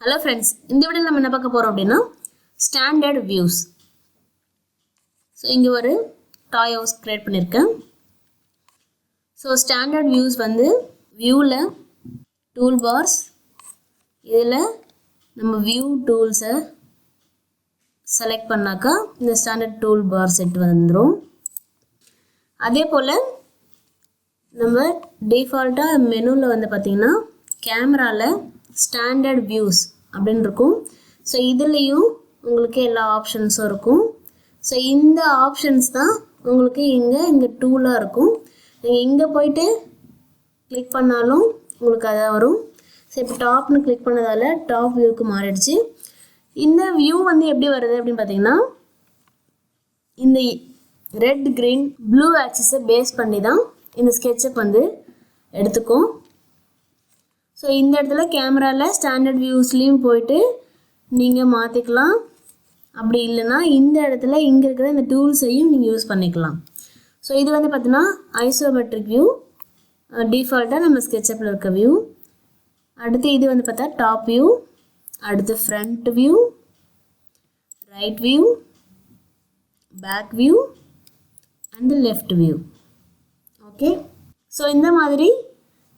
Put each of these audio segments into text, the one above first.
Hello friends, இந்த வீடியோல நம்ம என்ன பார்க்க போறோம் அப்படினா ஸ்டாண்டர்ட் வியூஸ். சோ இங்க ஒரு டாய் ஹவுஸ் கிரியேட் பண்ணிருக்கேன். சோ ஸ்டாண்டர்ட் வியூஸ் வந்து வியூல டூல் பார்ஸ், இதுல நம்ம வியூ டூல்ஸை செலக்ட் பண்ணாக்கா இந்த ஸ்டாண்டர்ட் டூல் பார் செட் வந்துரும். அதே போல நம்ம டிஃபால்ட்டா மெனுல வந்து பாத்தீங்கன்னா கேமரால ஸ்டாண்டர்ட் வியூஸ் அப்படின்னு இருக்கும். ஸோ இதுலேயும் உங்களுக்கு எல்லா ஆப்ஷன்ஸும் இருக்கும். ஸோ இந்த ஆப்ஷன்ஸ் தான் உங்களுக்கு இங்கே டூலாக இருக்கும். நீங்கள் இங்கே போயிட்டு கிளிக் பண்ணாலும் உங்களுக்கு அதான் வரும். ஸோ இப்போ டாப்னு கிளிக் பண்ணதால் டாப் வியூவுக்கு மாறிடுச்சு. இந்த வியூ வந்து எப்படி வருது அப்படின்னு பார்த்தீங்கன்னா இந்த ரெட் கிரீன் ப்ளூ ஆக்சிஸை பேஸ் பண்ணி தான் இந்த ஸ்கெட்சப் வந்து எடுத்துக்கும். ஸோ இந்த இடத்துல கேமராவில் ஸ்டாண்டர்ட் வியூஸ்லேயும் போயிட்டு நீங்கள் மாற்றிக்கலாம். அப்படி இல்லைன்னா இந்த இடத்துல இங்கே இருக்கிற இந்த டூல்ஸையும் நீங்கள் யூஸ் பண்ணிக்கலாம். ஸோ இது வந்து பார்த்தீங்கன்னா ஐசோமெட்ரிக் வியூ, டிஃபால்ட்டாக நம்ம ஸ்கெட்சப்பில் இருக்க வியூ. அடுத்து இது வந்து பார்த்தா டாப் வியூ, அடுத்து front view, right view, back view and left view. Okay, so இந்த மாதிரி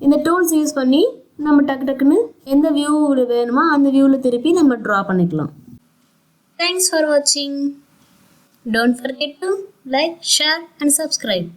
இந்த டூல்ஸ் யூஸ் பண்ணி நம்ம டக்குன்னு எந்த வியூவில் வேணுமோ அந்த வியூவில் திருப்பி நம்ம ட்ரா பண்ணிக்கலாம். தேங்க்ஸ் ஃபார் வாட்சிங். Don't forget to like, share and subscribe.